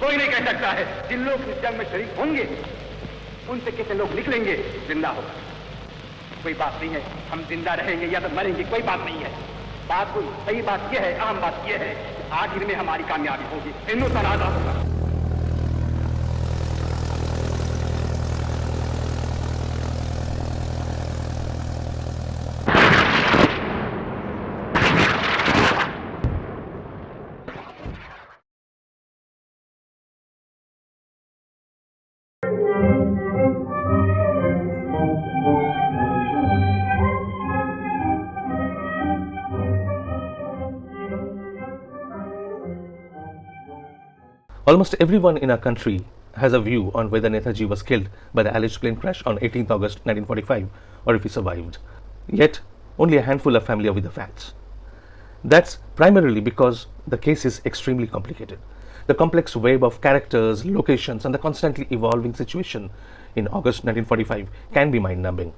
कोई नहीं कह सकता है। जिन लोग इस जंग में शरीक होंगे उनसे कितने लोग निकलेंगे जिंदा होकर, कोई बात नहीं है। हम जिंदा रहेंगे या तो मरेंगे, कोई बात नहीं है। बात कोई सही बात यह है, अहम बात यह है, आखिर में हमारी कामयाबी होगी, हिंदुस्तान आजाद होगा। Almost everyone in our country has a view on whether Netaji was killed by the alleged plane crash on 18th August 1945 or if he survived. Yet, only a handful are familiar with the facts. That's primarily because the case is extremely complicated. The complex web of characters, locations, and the constantly evolving situation in August 1945 can be mind-numbing.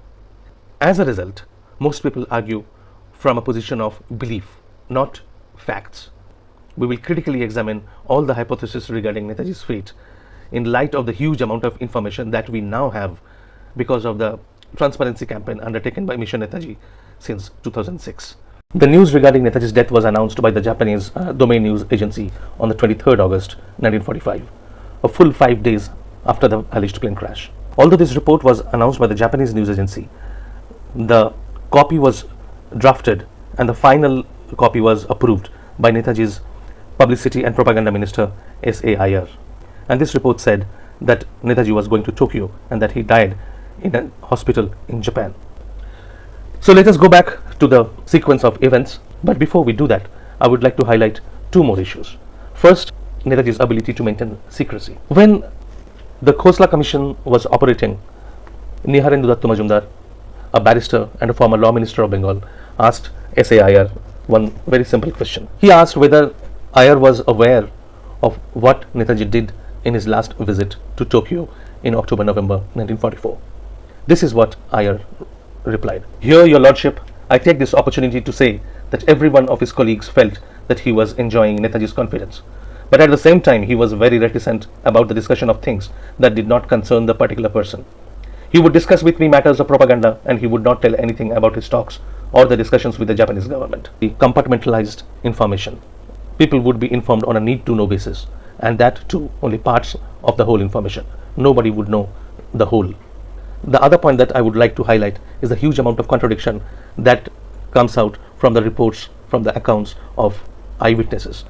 As a result, most people argue from a position of belief, not facts. We will critically examine all the hypotheses regarding Netaji's fate in light of the huge amount of information that we now have because of the transparency campaign undertaken by Mission Netaji since 2006. The news regarding Netaji's death was announced by the Japanese domain news agency on the 23rd August 1945, a full 5 days after the alleged plane crash. Although this report was announced by the Japanese news agency, the copy was drafted and the final copy was approved by Netaji's Publicity and Propaganda Minister S.A. Iyer. And this report said that Netaji was going to Tokyo and that he died in a hospital in Japan. So let us go back to the sequence of events, but before we do that, I would like to highlight two more issues. First, Netaji's ability to maintain secrecy. When the Khosla Commission was operating, Niharendu Dattu Majumdar, a barrister and a former law minister of Bengal, asked S.A. Iyer one very simple question. He asked whether Iyer was aware of what Netaji did in his last visit to Tokyo in October-November 1944. This is what Iyer replied. Here, Your Lordship, I take this opportunity to say that every one of his colleagues felt that he was enjoying Netaji's confidence. But at the same time, he was very reticent about the discussion of things that did not concern the particular person. He would discuss with me matters of propaganda and he would not tell anything about his talks or the discussions with the Japanese government. The compartmentalized information. People would be informed on a need-to-know basis, and that too only parts of the whole information. Nobody would know the whole. The other point that I would like to highlight is the huge amount of contradiction that comes out from the reports, from the accounts of eyewitnesses.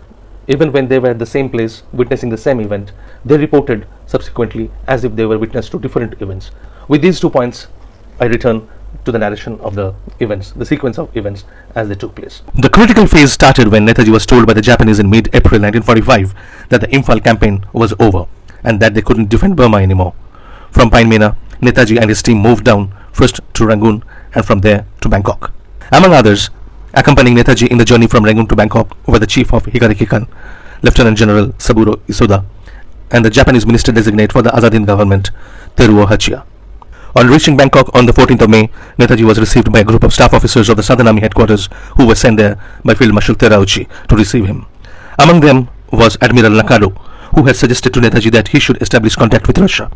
Even when they were at the same place witnessing the same event, they reported subsequently as if they were witness to different events. With these 2 points, I return to the narration of the events, the sequence of events as they took place. The critical phase started when Netaji was told by the Japanese in mid-April 1945 that the Imphal campaign was over and that they couldn't defend Burma anymore. From Pine Mena, Netaji and his team moved down first to Rangoon and from there to Bangkok. Among others, accompanying Netaji in the journey from Rangoon to Bangkok were the chief of Hikarikikan, Lieutenant General Saburo Isoda, and the Japanese minister designate for the Azad Hind government, Teruo Hachiya. On reaching Bangkok on the 14th of May, Netaji was received by a group of staff officers of the Southern Army headquarters who were sent there by Field Marshal Terauchi to receive him. Among them was Admiral Nakado, who had suggested to Netaji that he should establish contact with Russia.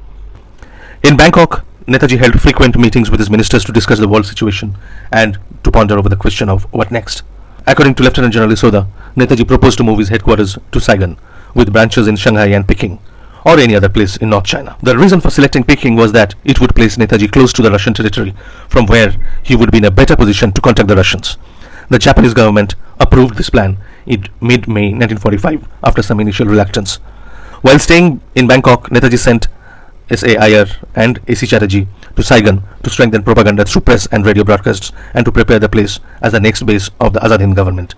In Bangkok, Netaji held frequent meetings with his ministers to discuss the world situation and to ponder over the question of what next. According to Lieutenant General Isoda, Netaji proposed to move his headquarters to Saigon, with branches in Shanghai and Peking, or any other place in North China. The reason for selecting Peking was that it would place Netaji close to the Russian territory, from where he would be in a better position to contact the Russians. The Japanese government approved this plan in mid-May 1945 after some initial reluctance. While staying in Bangkok, Netaji sent S.A. Iyer and A.C. Chatterjee to Saigon to strengthen propaganda through press and radio broadcasts and to prepare the place as the next base of the Azad Hind government.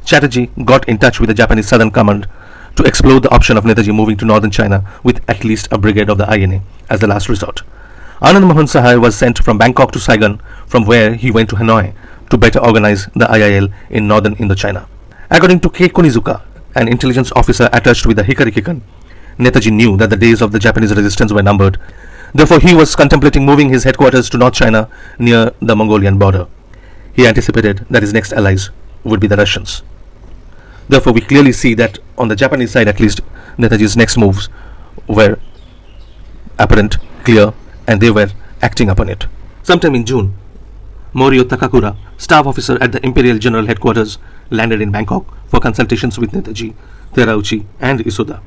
Chatterjee got in touch with the Japanese Southern Command to explore the option of Netaji moving to northern China with at least a brigade of the INA as the last resort. Anand Mohan Sahai was sent from Bangkok to Saigon, from where he went to Hanoi to better organize the IIL in northern Indochina. According to K. Kunizuka, an intelligence officer attached with the Hikarikikan, Netaji knew that the days of the Japanese resistance were numbered. Therefore, he was contemplating moving his headquarters to North China near the Mongolian border. He anticipated that his next allies would be the Russians. Therefore, we clearly see that on the Japanese side at least, Netaji's next moves were apparent, clear, and they were acting upon it. Sometime in June, Morio Takakura, staff officer at the Imperial General Headquarters, landed in Bangkok for consultations with Netaji, Terauchi, and Isoda.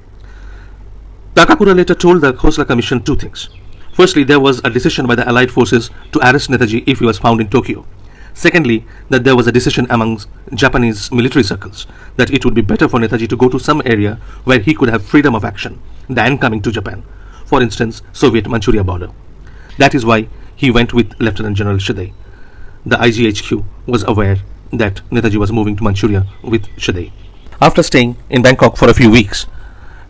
Takakura later told the Khosla Commission two things. Firstly, there was a decision by the Allied forces to arrest Netaji if he was found in Tokyo. Secondly, that there was a decision among Japanese military circles that it would be better for Netaji to go to some area where he could have freedom of action than coming to Japan, for instance, Soviet Manchuria border. That is why he went with Lieutenant General Shide. The IGHQ was aware that Netaji was moving to Manchuria with Shide. After staying in Bangkok for a few weeks,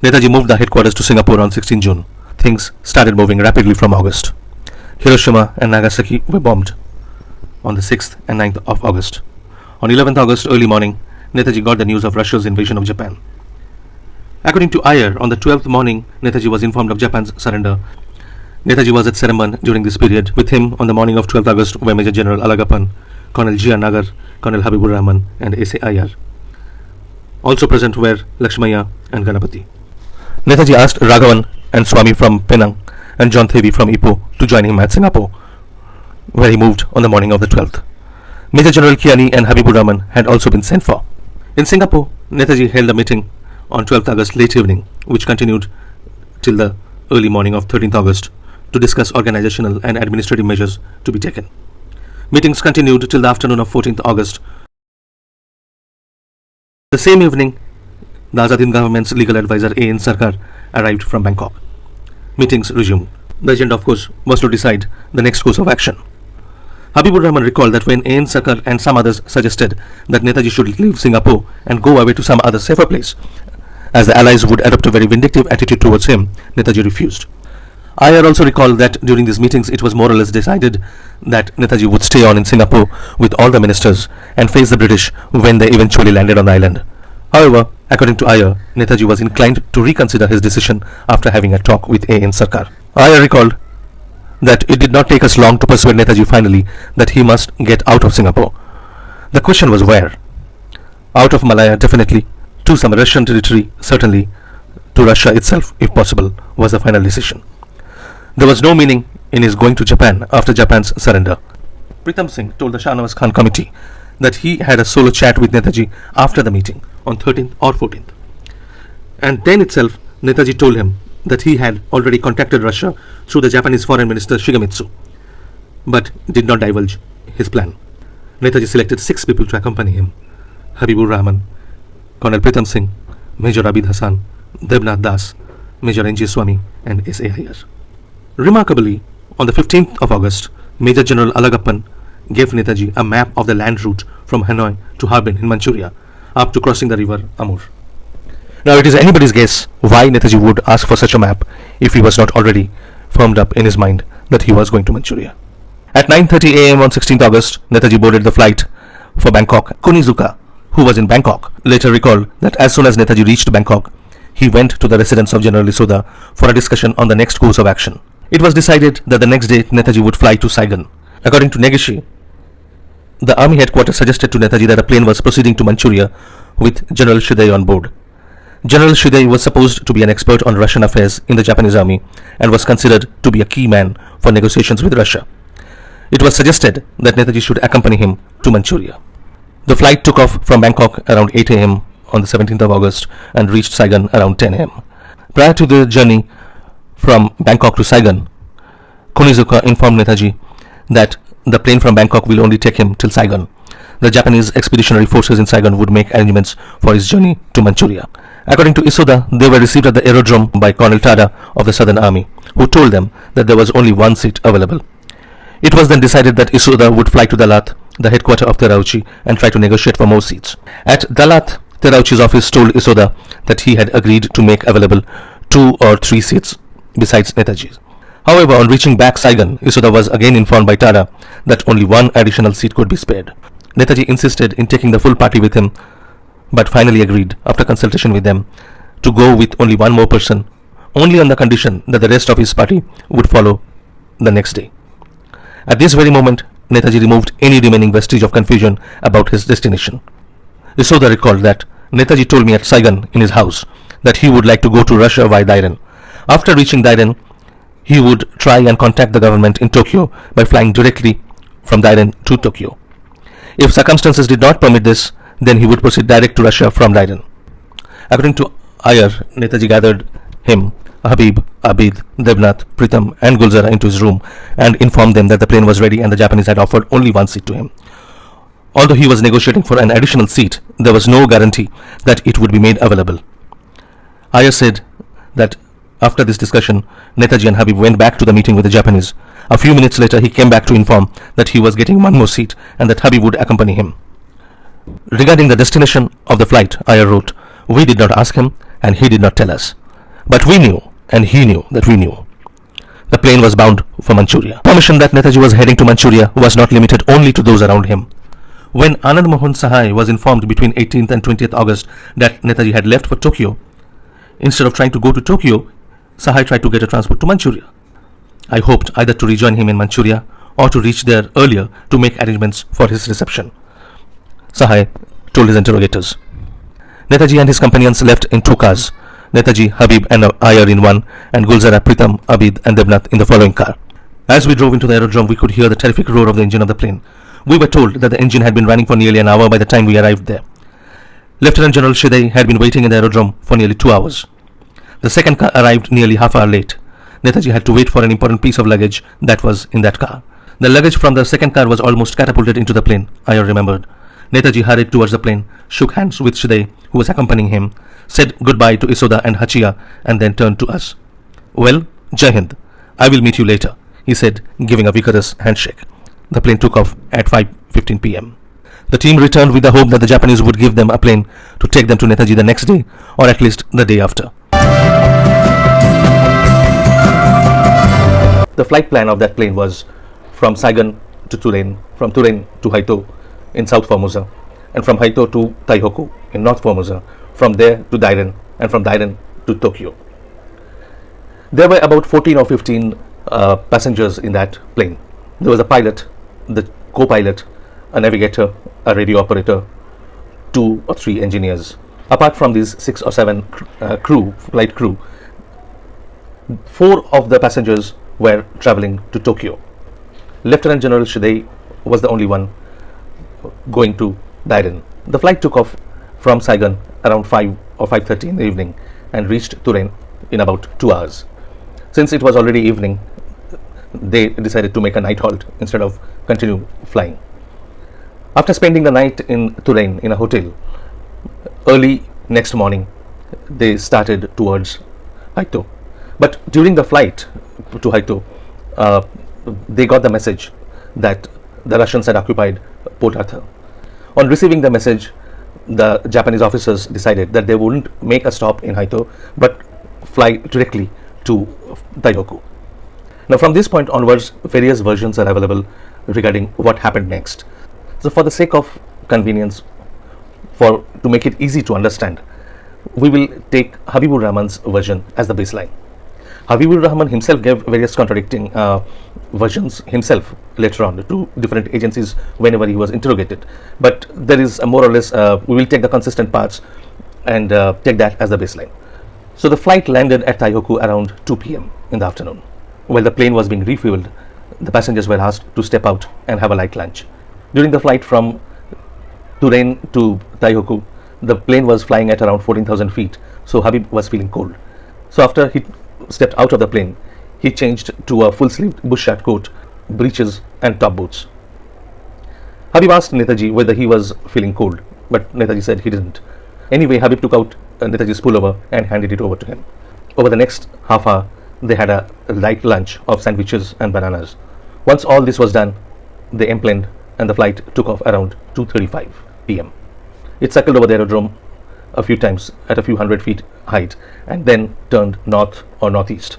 Netaji moved the headquarters to Singapore on 16 June. Things started moving rapidly from August. Hiroshima and Nagasaki were bombed on the 6th and 9th of August. On 11th August early morning, Netaji got the news of Russia's invasion of Japan. According to Iyer, on the 12th morning, Netaji was informed of Japan's surrender. Netaji was at Seremban during this period. With him on the morning of 12th August were Major General Alagappan, Colonel G. R. Nagar, Colonel Habibur Rahman, and A.C. Iyer. Also present were Lakshmaya and Ganapati. Netaji asked Raghavan and Swami from Penang and John Thevi from Ipoh to join him at Singapore, where he moved on the morning of the 12th. Major General Kiani and Habibur Rahman had also been sent for. In Singapore, Netaji held a meeting on 12th August late evening, which continued till the early morning of 13th August to discuss organizational and administrative measures to be taken. Meetings continued till the afternoon of 14th August. The same evening, the Azad Hind government's legal advisor A.N. Sarkar arrived from Bangkok. Meetings resumed. The agenda, of course, was to decide the next course of action. Habibur Rahman recalled that when A.N. Sarkar and some others suggested that Netaji should leave Singapore and go away to some other safer place, as the Allies would adopt a very vindictive attitude towards him, Netaji refused. Iyer also recalled that during these meetings it was more or less decided that Netaji would stay on in Singapore with all the ministers and face the British when they eventually landed on the island. However, according to Iyer, Netaji was inclined to reconsider his decision after having a talk with A.N. Sarkar. Iyer recalled that it did not take us long to persuade Netaji finally that he must get out of Singapore. The question was where? Out of Malaya, definitely. To some Russian territory, certainly. To Russia itself, if possible, was the final decision. There was no meaning in his going to Japan after Japan's surrender. Pritam Singh told the Shahnawaz Khan committee that he had a solo chat with Netaji after the meeting on 13th or 14th. And then itself, Netaji told him that he had already contacted Russia through the Japanese Foreign Minister Shigemitsu, but did not divulge his plan. Netaji selected 6 people to accompany him: Habibur Rahman, Colonel Pritam Singh, Major Abid Hassan, Debnath Das, Major N.G. Swami, and S.A. Iyer. Remarkably, on the 15th of August, Major General Alagappan gave Netaji a map of the land route from Hanoi to Harbin in Manchuria, up to crossing the river Amur. Now it is anybody's guess why Netaji would ask for such a map if he was not already firmed up in his mind that he was going to Manchuria. At 9:30 a.m. on 16th August, Netaji boarded the flight for Bangkok. Kunizuka, who was in Bangkok, later recalled that as soon as Netaji reached Bangkok, he went to the residence of General Isoda for a discussion on the next course of action. It was decided that the next day Netaji would fly to Saigon. According to Negishi, the army headquarters suggested to Netaji that a plane was proceeding to Manchuria with General Shide on board. General Shide was supposed to be an expert on Russian affairs in the Japanese army and was considered to be a key man for negotiations with Russia. It was suggested that Netaji should accompany him to Manchuria. The flight took off from Bangkok around 8 a.m. on the 17th of August and reached Saigon around 10 a.m. Prior to the journey from Bangkok to Saigon, Kunizuka informed Netaji that the plane from Bangkok will only take him till Saigon. The Japanese expeditionary forces in Saigon would make arrangements for his journey to Manchuria. According to Isoda, they were received at the aerodrome by Colonel Tada of the Southern Army, who told them that there was only one seat available. It was then decided that Isoda would fly to Dalat, the headquarters of Terauchi, and try to negotiate for more seats. At Dalat, Terauchi's office told Isoda that he had agreed to make available 2 or 3 seats besides Netaji's. However, on reaching back Saigon, Isoda was again informed by Tada that only one additional seat could be spared. Netaji insisted in taking the full party with him, but finally agreed, after consultation with them, to go with only one more person, only on the condition that the rest of his party would follow the next day. At this very moment, Netaji removed any remaining vestige of confusion about his destination. Isoda recalled that Netaji told me at Saigon in his house that he would like to go to Russia via Dairen. After reaching Dairen, he would try and contact the government in Tokyo by flying directly from Dairen to Tokyo. If circumstances did not permit this, then he would proceed direct to Russia from Dairen. According to Iyer, Netaji gathered him, Habib, Abid, Devnath, Pritam and Gulzara into his room and informed them that the plane was ready and the Japanese had offered only one seat to him. Although he was negotiating for an additional seat, there was no guarantee that it would be made available. Iyer said that after this discussion, Netaji and Habib went back to the meeting with the Japanese. A few minutes later, he came back to inform that he was getting one more seat and that Habib would accompany him. Regarding the destination of the flight, Iyer wrote, "We did not ask him and he did not tell us. But we knew and he knew that we knew." The plane was bound for Manchuria. Information that Netaji was heading to Manchuria was not limited only to those around him. When Anand Mohan Sahai was informed between 18th and 20th August that Netaji had left for Tokyo, instead of trying to go to Tokyo, Sahai tried to get a transport to Manchuria. I hoped either to rejoin him in Manchuria or to reach there earlier to make arrangements for his reception, Sahai told his interrogators. Netaji and his companions left in two cars, Netaji, Habib and Iyer in one, and Gulzara, Pritam, Abid and Devnath in the following car. As we drove into the aerodrome, we could hear the terrific roar of the engine of the plane. We were told that the engine had been running for nearly an hour by the time we arrived there. Lieutenant General Shidei had been waiting in the aerodrome for nearly 2 hours. The second car arrived nearly half an hour late. Netaji had to wait for an important piece of luggage that was in that car. The luggage from the second car was almost catapulted into the plane, Iyer remembered. Netaji hurried towards the plane, shook hands with Shidei, who was accompanying him, said goodbye to Isoda and Hachiya, and then turned to us. "Well, Jai Hind, I will meet you later," he said, giving a vigorous handshake. The plane took off at 5:15 p.m. The team returned with the hope that the Japanese would give them a plane to take them to Netaji the next day, or at least the day after. The flight plan of that plane was from Saigon to Turin, from Turin to Haito in South Formosa, and from Haito to Taihoku in North Formosa, from there to Dairen, and from Dairen to Tokyo. There were about 14 or 15 passengers in that plane. There was a pilot, the co-pilot, a navigator, a radio operator, 2 or 3 engineers. Apart from these 6 or 7 flight crew, 4 of the passengers were traveling to Tokyo. Lieutenant General Shidei was the only one going to Dairen. The flight took off from Saigon around 5 or 5:30 in the evening and reached Turin in about 2 hours. Since it was already evening, they decided to make a night halt instead of continue flying. After spending the night in Turin in a hotel, early next morning they started towards Haito. But during the flight to Haito, they got the message that the Russians had occupied Port Arthur. On receiving the message, the Japanese officers decided that they wouldn't make a stop in Haito but fly directly to Taihoku. Now, from this point onwards, various versions are available regarding what happened next. So, for the sake of convenience, to make it easy to understand, we will take Habibur Rahman's version as the baseline. Habibur Rahman himself gave various contradicting versions himself later on to different agencies whenever he was interrogated. But there is a more or less, we will take the consistent parts and take that as the baseline. So, the flight landed at Taihoku around 2 p.m. in the afternoon. While the plane was being refueled, the passengers were asked to step out and have a light lunch. During the flight from Turin to Taihoku, the plane was flying at around 14,000 feet, so Habib was feeling cold. So after he stepped out of the plane, he changed to a full-sleeved bush-shirt coat, breeches and top boots. Habib asked Netaji whether he was feeling cold, but Netaji said he didn't. Anyway, Habib took out Netaji's pullover and handed it over to him. Over the next half hour, they had a light lunch of sandwiches and bananas. Once all this was done, they emplaned and the flight took off around 2:35 p.m. It circled over the aerodrome a few times at a few hundred feet height and then turned north or northeast.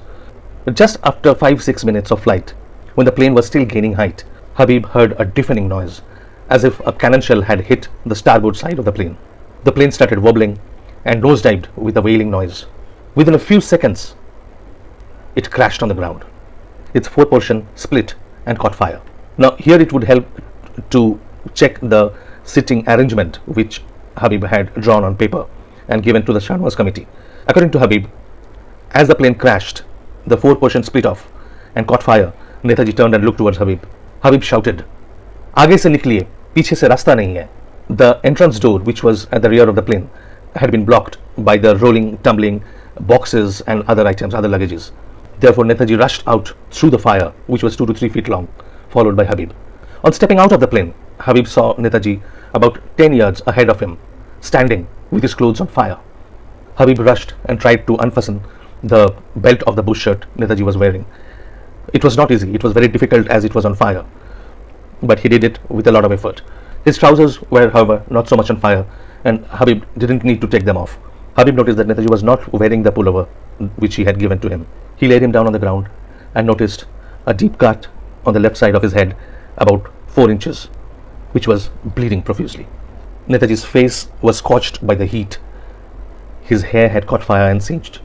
Just after 5-6 minutes of flight, when the plane was still gaining height, Habib heard a deafening noise, as if a cannon shell had hit the starboard side of the plane. The plane started wobbling and nosedived with a wailing noise. Within a few seconds, it crashed on the ground. Its fourth portion split and caught fire. Now, here it would help to check the sitting arrangement which Habib had drawn on paper and given to the Shanwas committee. According to Habib, as the plane crashed, the four portions split off and caught fire. Netaji turned and looked towards Habib. Habib shouted, "Aage se nikliye, piche se rasta nahi hai." The entrance door, which was at the rear of the plane, had been blocked by the rolling, tumbling boxes and other items, other luggages. Therefore, Netaji rushed out through the fire, which was 2 to 3 feet long, followed by Habib. On stepping out of the plane, Habib saw Netaji about 10 yards ahead of him, standing with his clothes on fire. Habib rushed and tried to unfasten the belt of the bush shirt Netaji was wearing. It was not easy, it was very difficult as it was on fire, but he did it with a lot of effort. His trousers were, however, not so much on fire, and Habib didn't need to take them off. Habib noticed that Netaji was not wearing the pullover which he had given to him. He laid him down on the ground and noticed a deep cut on the left side of his head, about 4 inches, which was bleeding profusely. Netaji's face was scorched by the heat. His hair had caught fire and singed.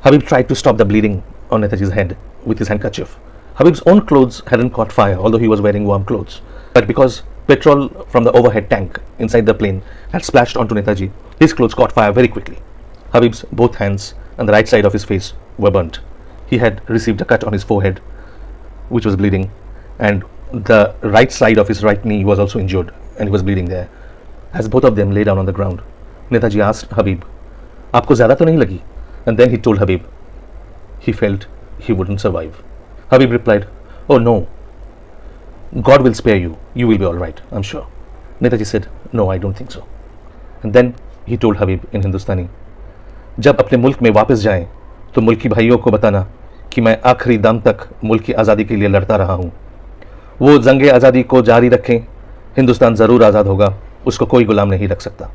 Habib tried to stop the bleeding on Netaji's head with his handkerchief. Habib's own clothes hadn't caught fire, although he was wearing warm clothes. But because petrol from the overhead tank inside the plane had splashed onto Netaji, his clothes caught fire very quickly. Habib's both hands and the right side of his face were burnt. He had received a cut on his forehead, which was bleeding, and the right side of his right knee was also injured, and he was bleeding there. As both of them lay down on the ground, Netaji asked Habib, "Aapko zyada to nahi lagi?" And then he told Habib he felt he wouldn't survive. Habib replied, "Oh no, God will spare you. You will be all right, I'm sure." Netaji said, "No, I don't think so." And then he told Habib in Hindustani, "जब अपने मुल्क में वापस जाएं तो मुल्की भाइयों को बताना कि मैं आखिरी दम तक मुल्क की आज़ादी के लिए लड़ता रहा हूँ। वो जंगे आज़ादी को जारी रखें, हिंदुस्तान ज़रूर आज़ाद होगा, उसको कोई गुलाम नहीं रख सकता."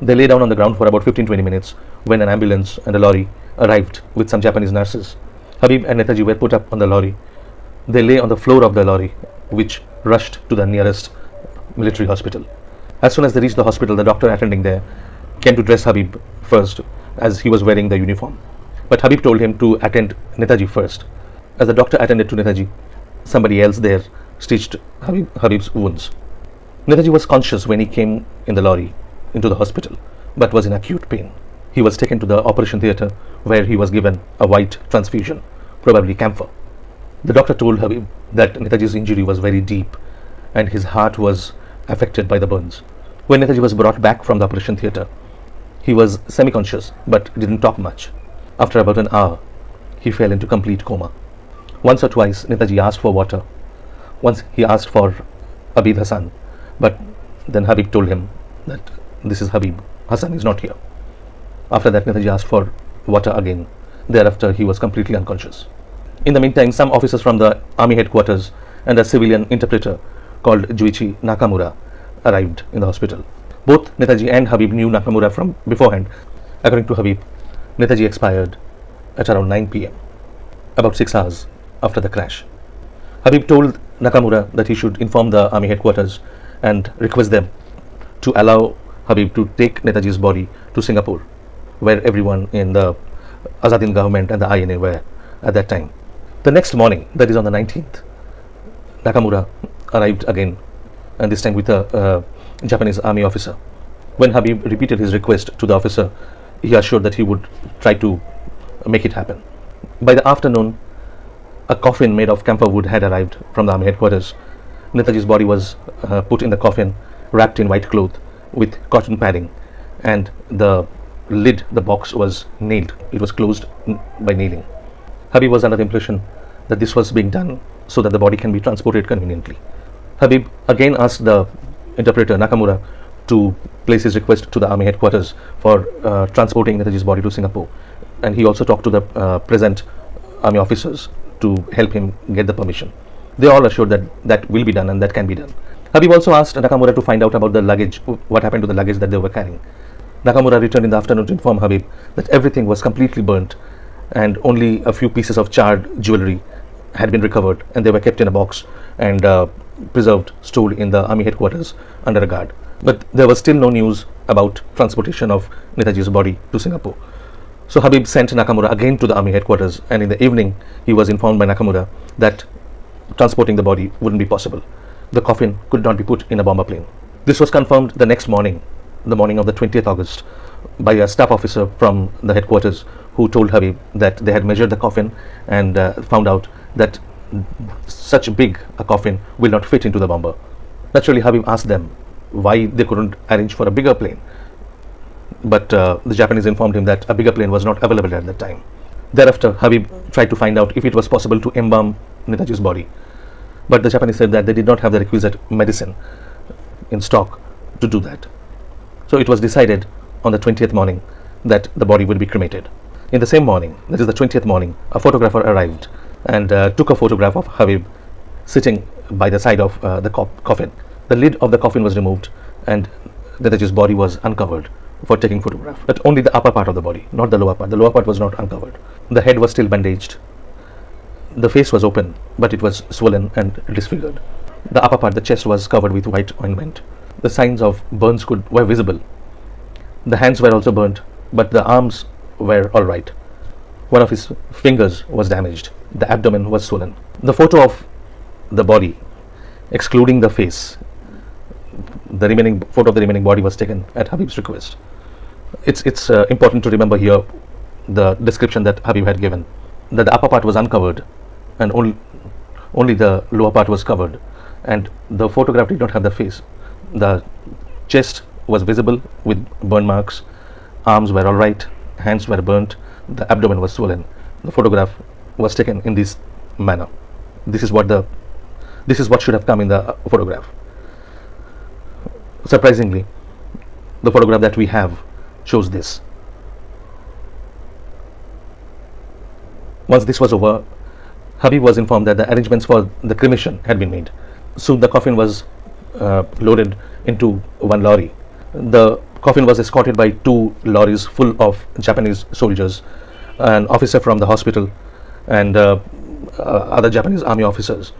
They lay down on the ground for about 15-20 minutes when an ambulance and a lorry arrived with some Japanese nurses. Habib and Netaji were put up on the lorry. They lay on the floor of the lorry, which rushed to the nearest military hospital. As soon as they reached the hospital, the doctor attending there came to dress Habib first, as he was wearing the uniform. But Habib told him to attend Netaji first. As the doctor attended to Netaji, somebody else there stitched Habib's wounds. Netaji was conscious when he came in the lorry into the hospital, but was in acute pain. He was taken to the operation theatre, where he was given a white transfusion, probably camphor. The doctor told Habib that Netaji's injury was very deep and his heart was affected by the burns. When Netaji was brought back from the operation theatre, he was semi-conscious but didn't talk much. After about an hour, he fell into complete coma. Once or twice, Netaji asked for water. Once he asked for Abid Hassan, but then Habib told him that this is Habib, Hassan is not here. After that, Netaji asked for water again. Thereafter, he was completely unconscious. In the meantime, some officers from the army headquarters and a civilian interpreter called Juichi Nakamura arrived in the hospital. Both Netaji and Habib knew Nakamura from beforehand. According to Habib, Netaji expired at around 9 p.m., about 6 hours after the crash. Habib told Nakamura that he should inform the army headquarters and request them to allow Habib to take Netaji's body to Singapore, where everyone in the Azadin government and the INA were at that time. The next morning, that is on the 19th, Nakamura arrived again, and this time with a Japanese army officer. When Habib repeated his request to the officer, he assured that he would try to make it happen. By the afternoon, a coffin made of camphor wood had arrived from the army headquarters. Netaji's body was put in the coffin, wrapped in white cloth with cotton padding, and the lid, the box, was nailed. It was closed by nailing. Habib was under the impression that this was being done so that the body can be transported conveniently. Habib again asked the interpreter Nakamura to place his request to the army headquarters for transporting Netaji's body to Singapore, and he also talked to the present army officers to help him get the permission. They all assured that that will be done and that can be done. Habib also asked Nakamura to find out about the luggage, what happened to the luggage that they were carrying. Nakamura returned in the afternoon to inform Habib that everything was completely burnt and only a few pieces of charred jewelry had been recovered, and they were kept in a box and preserved, stored in the army headquarters under a guard. But there was still no news about transportation of Netaji's body to Singapore. So Habib sent Nakamura again to the army headquarters, and in the evening he was informed by Nakamura that transporting the body wouldn't be possible. The coffin could not be put in a bomber plane. This was confirmed the next morning, the morning of the 20th August, by a staff officer from the headquarters who told Habib that they had measured the coffin and found out that such big a coffin will not fit into the bomber. Naturally, Habib asked them why they couldn't arrange for a bigger plane, but the Japanese informed him that a bigger plane was not available at that time. Thereafter, Habib tried to find out if it was possible to embalm Netaji's body, but the Japanese said that they did not have the requisite medicine in stock to do that. So it was decided on the 20th morning that the body would be cremated. In the same morning, that is the 20th morning, a photographer arrived and took a photograph of Habib sitting by the side of the coffin. The lid of the coffin was removed and Netaji's body was uncovered for taking photograph. But only the upper part of the body, not the lower part. The lower part was not uncovered. The head was still bandaged. The face was open, but it was swollen and disfigured. The upper part, the chest, was covered with white ointment. The signs of burns were visible. The hands were also burnt, but the arms were all right. One of his fingers was damaged. The abdomen was swollen. The photo of the body, excluding the face, the remaining photo of the remaining body was taken at Habib's request. It's important to remember here the description that Habib had given, that the upper part was uncovered and only the lower part was covered, and the photograph did not have the face. The chest was visible with burn marks, arms were all right, hands were burnt, the abdomen was swollen. The photograph was taken in this manner. This is what should have come in the photograph. Surprisingly, the photograph that we have shows this. Once this was over, Habib was informed that the arrangements for the cremation had been made. Soon the coffin was loaded into one lorry. The coffin was escorted by 2 lorries full of Japanese soldiers, an officer from the hospital, and other Japanese army officers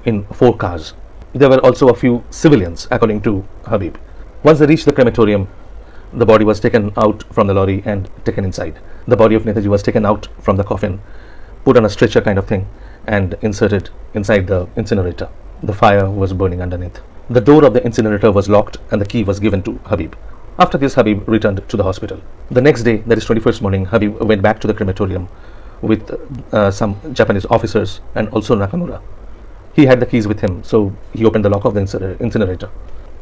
in 4 cars. There were also a few civilians, according to Habib. Once they reached the crematorium, the body was taken out from the lorry and taken inside. The body of Netaji was taken out from the coffin, put on a stretcher kind of thing, and inserted inside the incinerator. The fire was burning underneath. The door of the incinerator was locked and the key was given to Habib. After this, Habib returned to the hospital. The next day, that is 21st morning, Habib went back to the crematorium with some Japanese officers and also Nakamura. He had the keys with him, so he opened the lock of the incinerator.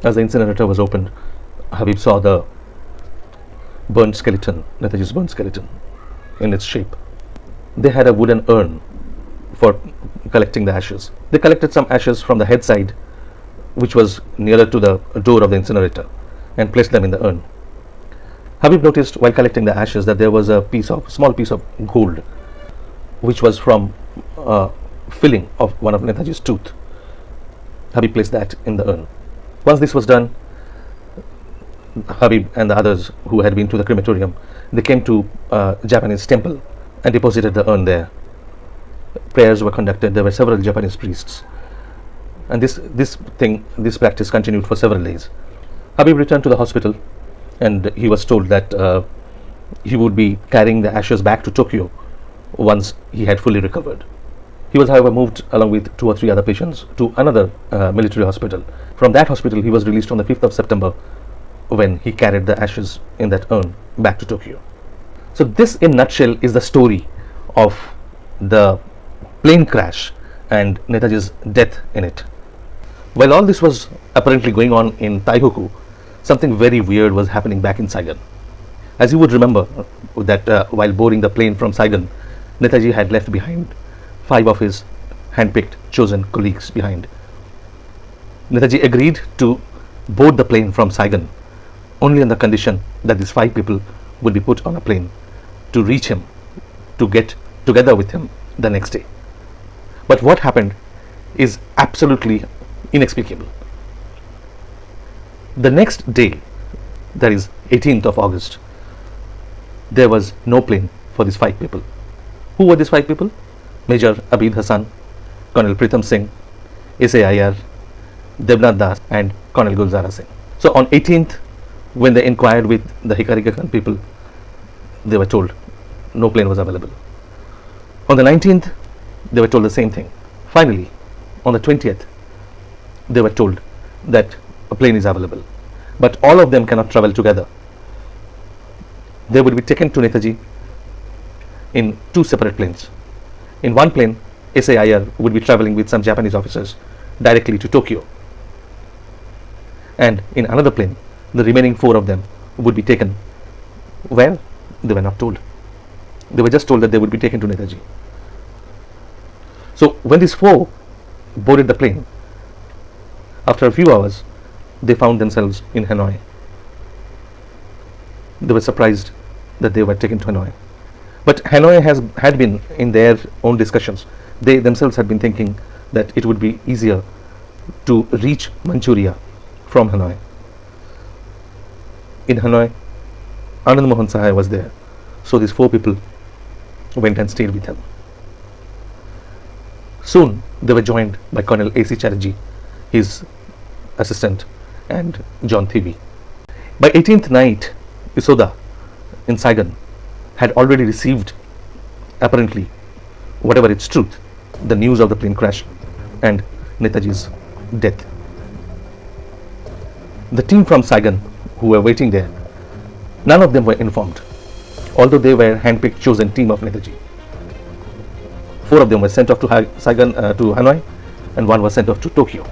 As the incinerator was opened, Habib saw the burnt skeleton, Netaji's burnt skeleton, in its shape. They had a wooden urn for collecting the ashes. They collected some ashes from the head side, which was nearer to the door of the incinerator, and placed them in the urn. Habib noticed while collecting the ashes that there was a small piece of gold, which was from filling of one of Netaji's tooth. Habib placed that in the urn. Once this was done, Habib and the others who had been to the crematorium, they came to a Japanese temple and deposited the urn there. Prayers were conducted. There were several Japanese priests, and this practice continued for several days. Habib returned to the hospital, and he was told that he would be carrying the ashes back to Tokyo once he had fully recovered. He was, however, moved along with 2 or 3 other patients to another military hospital. From that hospital, he was released on the 5th of September when he carried the ashes in that urn back to Tokyo. So this, in a nutshell, is the story of the plane crash and Netaji's death in it. While all this was apparently going on in Taihoku, something very weird was happening back in Saigon. As you would remember that while boarding the plane from Saigon, Netaji had left behind 5 of his handpicked, chosen colleagues behind. Netaji agreed to board the plane from Saigon only on the condition that these 5 people would be put on a plane to reach him, to get together with him the next day. But what happened is absolutely inexplicable. The next day, that is 18th of August, there was no plane for these 5 people. Who were these 5 people? Major Abid Hassan, Colonel Pritam Singh, SAIR, Debnath Das, and Colonel Gulzara Singh. So on 18th, when they inquired with the Hikari people, they were told no plane was available. On the 19th, they were told the same thing. Finally, on the 20th, they were told that a plane is available, but all of them cannot travel together. They would be taken to Netaji in two separate planes. In one plane, SAIR would be traveling with some Japanese officers directly to Tokyo. And in another plane, the remaining 4 of them would be taken. Where? They were not told. They were just told that they would be taken to Netaji. So when these 4 boarded the plane, after a few hours, they found themselves in Hanoi. They were surprised that they were taken to Hanoi. But Hanoi had been, in their own discussions, they themselves had been thinking that it would be easier to reach Manchuria from Hanoi. In Hanoi, Anand Mohan Sahai was there. So these 4 people went and stayed with him. Soon they were joined by Colonel A.C. Chatterjee, his assistant, and John Thivy. By 18th night, Isoda in Saigon had already received, apparently, whatever its truth, the news of the plane crash and Netaji's death. The team from Saigon who were waiting there, none of them were informed, although they were handpicked chosen team of Netaji. 4 of them were sent off to Saigon, to Hanoi, and 1 was sent off to Tokyo.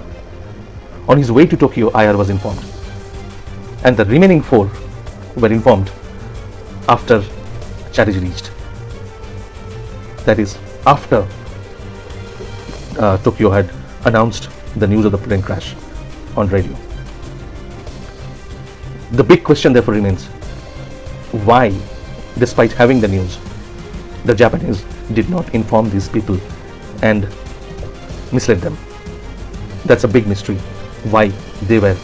On his way to Tokyo, IR was informed, and the remaining 4 were informed after Chatterjee reached. That is, after Tokyo had announced the news of the plane crash on radio. The big question therefore remains, why, despite having the news, the Japanese did not inform these people and misled them? That's a big mystery, why they were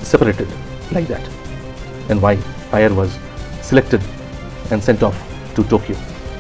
separated like that, and why IR was selected and sent off to Tokyo.